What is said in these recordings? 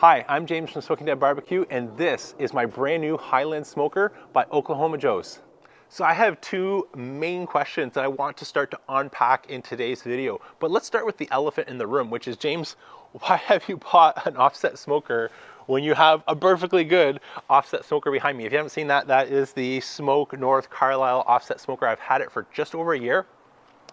Hi, I'm James from Smoking Dead Barbecue, and this is my brand new Highland smoker by Oklahoma Joes. So I have two main questions that I want to start to unpack in today's video. But let's start with the elephant in the room, which is, James, why have you bought an offset smoker when you have a perfectly good offset smoker behind me? If you haven't seen that, that is the Smoke North Carlisle offset smoker. I've had it for just over a year.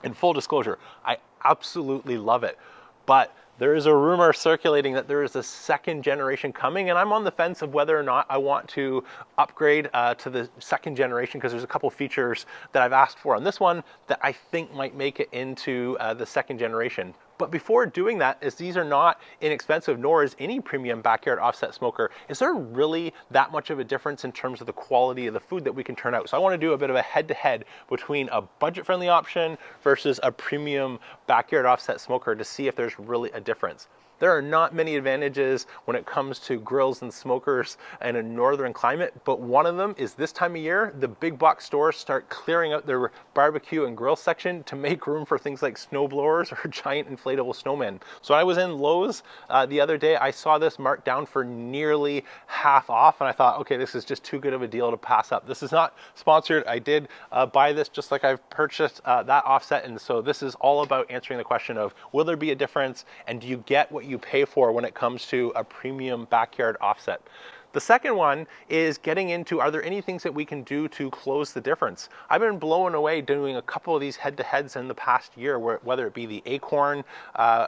In full disclosure, I absolutely love it. But there is a rumor circulating that there is a second generation coming, and I'm on the fence of whether or not I want to upgrade to the second generation, because there's a couple features that I've asked for on this one that I think might make it into the second generation. But before doing that, as these are not inexpensive, nor is any premium backyard offset smoker, is there really that much of a difference in terms of the quality of the food that we can turn out? So I want to do a bit of a head-to-head between a budget-friendly option versus a premium backyard offset smoker to see if there's really a difference. There are not many advantages when it comes to grills and smokers in a northern climate, but one of them is this time of year, the big box stores start clearing out their barbecue and grill section to make room for things like snow blowers or giant inflatable snowmen. So I was in Lowe's the other day, I saw this marked down for nearly half off, and I thought, okay, this is just too good of a deal to pass up. This is not sponsored. I did buy this just like I've purchased that offset, and so this is all about answering the question of, will there be a difference, and do you get what you pay for when it comes to a premium backyard offset? The second one is getting into, are there any things that we can do to close the difference? I've been blown away doing a couple of these head-to-heads in the past year, whether it be the Acorn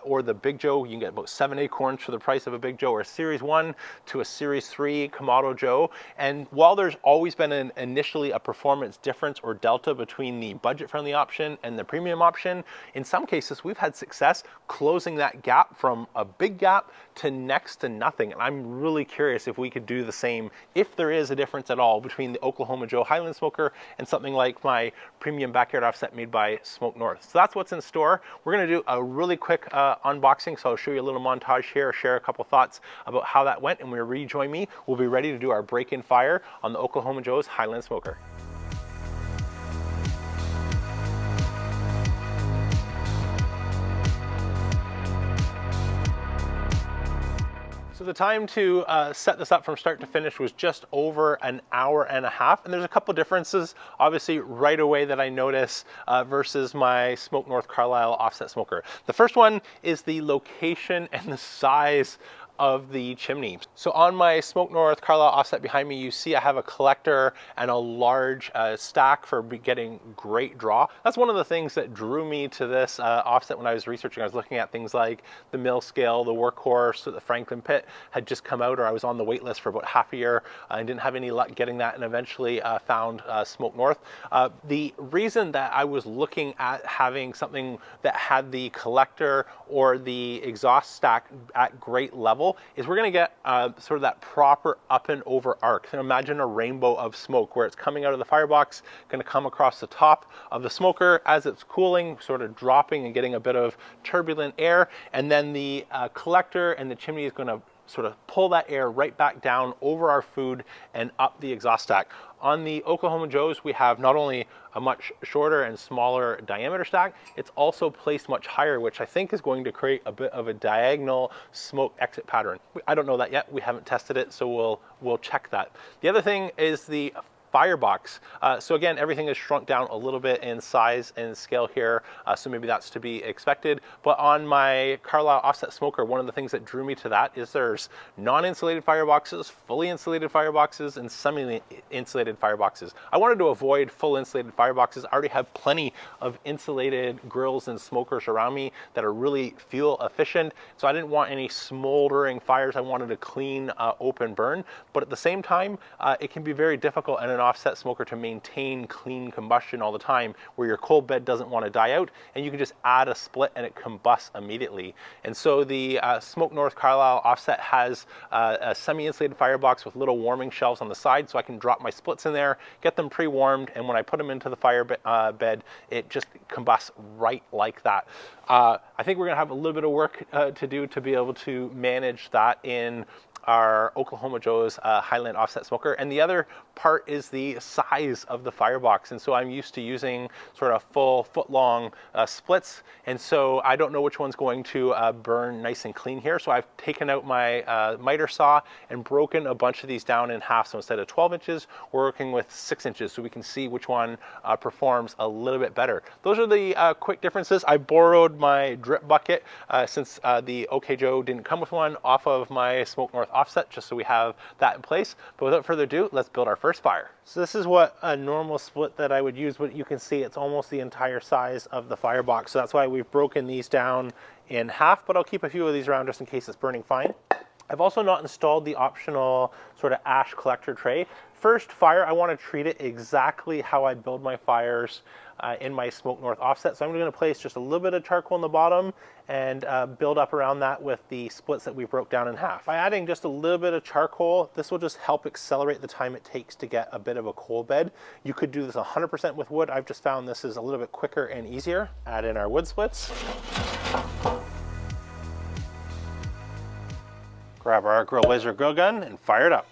or the Big Joe. You can get about 7 Acorns for the price of a Big Joe, or a Series 1 to a Series 3 Kamado Joe. And while there's always been initially a performance difference or delta between the budget-friendly option and the premium option, in some cases we've had success closing that gap from a big gap to next to nothing. And I'm really curious if we could do the same, if there is a difference at all between the Oklahoma Joe Highland smoker and something like my premium backyard offset made by Smoke North. So that's what's in store. We're going to do a really quick unboxing, so I'll show you a little montage here, share a couple thoughts about how that went, and when you rejoin me, we'll be ready to do our break-in fire on the Oklahoma Joe's Highland smoker. So the time to set this up from start to finish was just over an hour and a half, and there's a couple differences obviously right away that I notice versus my Smoke North Carlisle offset smoker. The first one is the location and the size of the chimney. So on my Smoke North Carlisle offset behind me, you see I have a collector and a large stack for getting great draw. That's one of the things that drew me to this offset when I was researching. I was looking at things like the mill scale, the workhorse, the Franklin pit had just come out, or I was on the wait list for about half a year and didn't have any luck getting that, and eventually found Smoke North. The reason that I was looking at having something that had the collector or the exhaust stack at great level is we're going to get sort of that proper up and over arc. So imagine a rainbow of smoke where it's coming out of the firebox, going to come across the top of the smoker as it's cooling, sort of dropping and getting a bit of turbulent air, and then the collector and the chimney is going to sort of pull that air right back down over our food and up the exhaust stack. On the Oklahoma Joes, we have not only a much shorter and smaller diameter stack, it's also placed much higher, which I think is going to create a bit of a diagonal smoke exit pattern. I don't know that yet. We haven't tested it, so we'll check that. The other thing is the firebox. So again, everything is shrunk down a little bit in size and scale here, so maybe that's to be expected. But on my Carlisle offset smoker, one of the things that drew me to that is there's non-insulated fireboxes, fully insulated fireboxes, and semi-insulated fireboxes. I wanted to avoid full insulated fireboxes. I already have plenty of insulated grills and smokers around me that are really fuel efficient, so I didn't want any smoldering fires. I wanted a clean, open burn, but at the same time, it can be very difficult in an offset smoker to maintain clean combustion all the time, where your cold bed doesn't want to die out, and you can just add a split and it combusts immediately. And so the Smoke North Carlisle offset has a semi-insulated firebox with little warming shelves on the side, so I can drop my splits in there, get them pre-warmed, and when I put them into the fire bed, it just combusts right like that. I think we're going to have a little bit of work to do to be able to manage that in our Oklahoma Joes Highland offset smoker, and the other part is the size of the firebox. And so I'm used to using sort of full foot-long splits, and so I don't know which one's going to burn nice and clean here. So I've taken out my miter saw and broken a bunch of these down in half. So instead of 12 inches, we're working with 6 inches, so we can see which one performs a little bit better. Those are the quick differences. I borrowed my drip bucket since the OK Joe didn't come with one, off of my Smoke North offset, just so we have that in place. But without further ado, let's build our first fire. So this is what a normal split that I would use, but you can see it's almost the entire size of the firebox. So that's why we've broken these down in half, but I'll keep a few of these around just in case it's burning fine. I've also not installed the optional sort of ash collector tray. First fire, I want to treat it exactly how I build my fires in my Smoke North offset. So I'm going to place just a little bit of charcoal in the bottom and build up around that with the splits that we broke down in half. By adding just a little bit of charcoal, this will just help accelerate the time it takes to get a bit of a coal bed. You could do this 100% with wood. I've just found this is a little bit quicker and easier. Add in our wood splits. Grab our Grill Blazer grill gun and fire it up.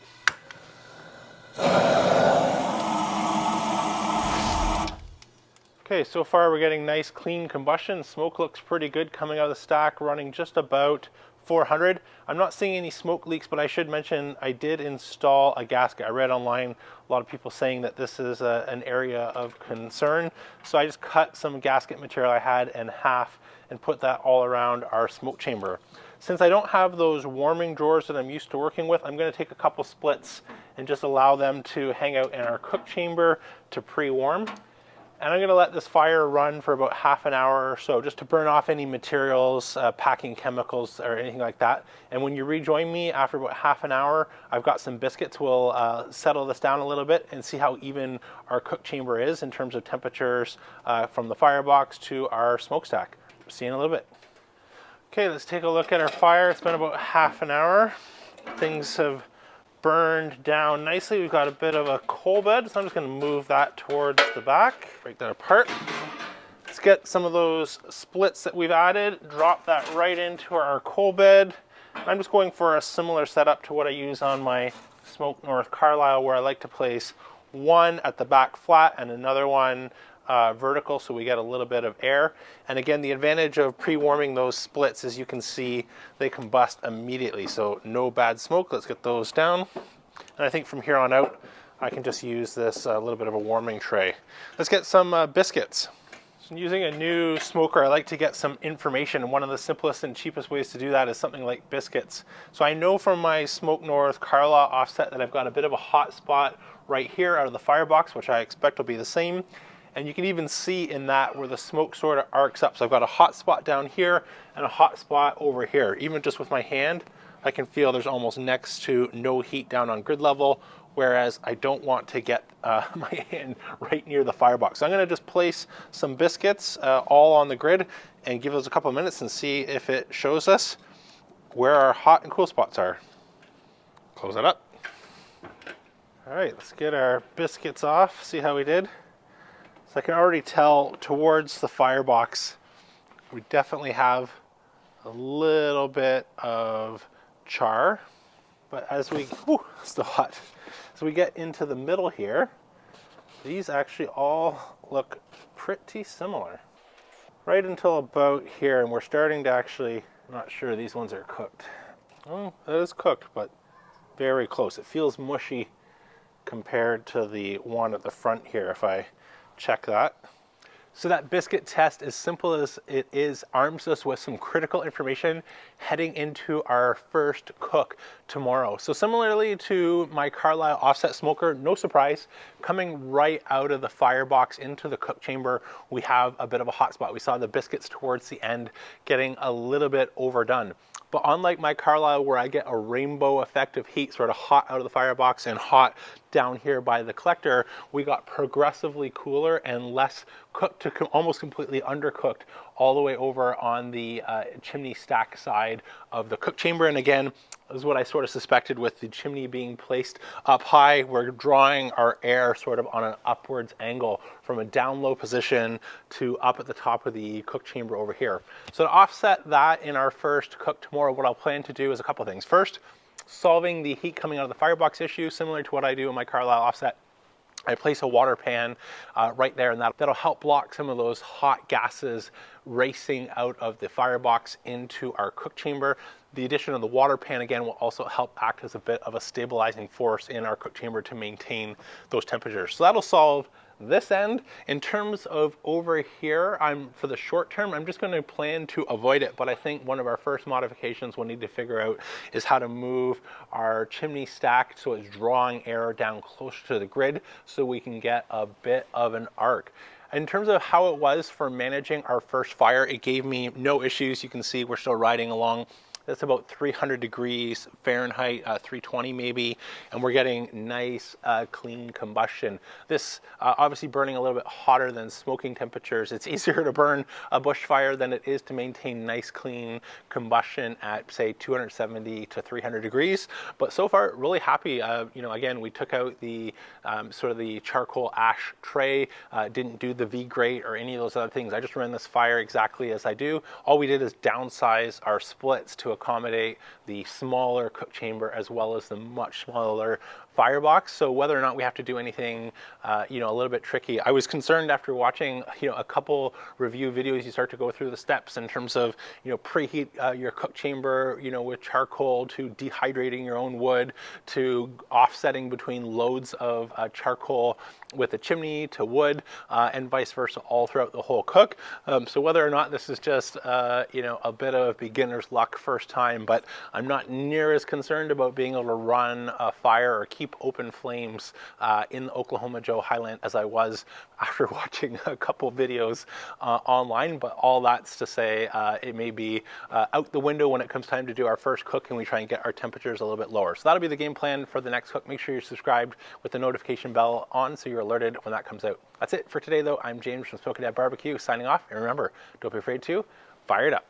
Okay, so far we're getting nice clean combustion. Smoke looks pretty good coming out of the stack, running just about 400. I'm not seeing any smoke leaks, but I should mention I did install a gasket. I read online a lot of people saying that this is an area of concern. So I just cut some gasket material I had in half and put that all around our smoke chamber. Since I don't have those warming drawers that I'm used to working with, I'm going to take a couple splits and just allow them to hang out in our cook chamber to pre-warm. And I'm going to let this fire run for about half an hour or so, just to burn off any materials, packing chemicals or anything like that. And when you rejoin me after about half an hour, I've got some biscuits. We'll settle this down a little bit and see how even our cook chamber is in terms of temperatures from the firebox to our smokestack. See you in a little bit. Okay, let's take a look at our fire. It's been about half an hour. Things have burned down nicely. We've got a bit of a coal bed, so I'm just going to move that towards the back, break that apart. Let's get some of those splits that we've added, drop that right into our coal bed. I'm just going for a similar setup to what I use on my Smoke North Carlisle, where I like to place one at the back flat and another one vertical, so we get a little bit of air. And again, the advantage of pre-warming those splits is you can see they combust immediately, so no bad smoke. Let's get those down. And I think from here on out, I can just use this little bit of a warming tray. Let's get some biscuits. So using a new smoker, I like to get some information, and one of the simplest and cheapest ways to do that is something like biscuits. So I know from my Smoke North Carlisle offset that I've got a bit of a hot spot right here out of the firebox, which I expect will be the same. And you can even see in that where the smoke sort of arcs up. So I've got a hot spot down here and a hot spot over here. Even just with my hand, I can feel there's almost next to no heat down on grid level, whereas I don't want to get my hand right near the firebox. So I'm going to just place some biscuits all on the grid and give those a couple of minutes and see if it shows us where our hot and cool spots are. Close it up. All right, let's get our biscuits off, see how we did. So I can already tell towards the firebox, we definitely have a little bit of char, but as we, still hot. As we get into the middle here, these actually all look pretty similar. Right until about here, and we're starting to actually, I'm not sure these ones are cooked. Oh, it is cooked, but very close. It feels mushy compared to the one at the front here, if I check that. So that biscuit test, as simple as it is, arms us with some critical information heading into our first cook tomorrow. So similarly to my Carlisle offset smoker, no surprise, coming right out of the firebox into the cook chamber, we have a bit of a hot spot. We saw the biscuits towards the end getting a little bit overdone. But unlike my Carlisle, where I get a rainbow effect of heat, sort of hot out of the firebox and hot down here by the collector, we got progressively cooler and less cooked to almost completely undercooked all the way over on the chimney stack side of the cook chamber. And again, this is what I sort of suspected with the chimney being placed up high. We're drawing our air sort of on an upwards angle from a down low position to up at the top of the cook chamber over here. So to offset that in our first cook tomorrow, what I'll plan to do is a couple of things. First, solving the heat coming out of the firebox issue, similar to what I do in my Carlisle offset. I place a water pan right there, and that'll help block some of those hot gases racing out of the firebox into our cook chamber. The addition of the water pan, again, will also help act as a bit of a stabilizing force in our cook chamber to maintain those temperatures. So that'll solve this end. In terms of over here, for the short term, I'm just going to plan to avoid it, but I think one of our first modifications we'll need to figure out is how to move our chimney stack so it's drawing air down closer to the grid so we can get a bit of an arc. In terms of how it was for managing our first fire, it gave me no issues. You can see we're still riding along. That's about 300 degrees Fahrenheit, 320 maybe, and we're getting nice clean combustion. This obviously burning a little bit hotter than smoking temperatures. It's easier to burn a bush fire than it is to maintain nice clean combustion at, say, 270 to 300 degrees. But so far, really happy. You know, again, we took out the sort of the charcoal ash tray, didn't do the V-grate or any of those other things. I just ran this fire exactly as I do. All we did is downsize our splits to accommodate the smaller cook chamber as well as the much smaller firebox. So whether or not we have to do anything, you know, a little bit tricky. I was concerned after watching, you know, a couple review videos. You start to go through the steps in terms of, you know, preheat your cook chamber, you know, with charcoal, to dehydrating your own wood, to offsetting between loads of charcoal with a chimney to wood, and vice versa, all throughout the whole cook. So whether or not this is just, you know, a bit of beginner's luck first time, but I'm not near as concerned about being able to run a fire or keep open flames in the Oklahoma Joe Highland as I was after watching a couple videos online. But all that's to say, it may be out the window when it comes time to do our first cook and we try and get our temperatures a little bit lower. So that'll be the game plan for the next cook. Make sure you're subscribed with the notification bell on so you're alerted when that comes out. That's it for today, though. I'm James from Smoke North Barbecue signing off, and remember, don't be afraid to fire it up.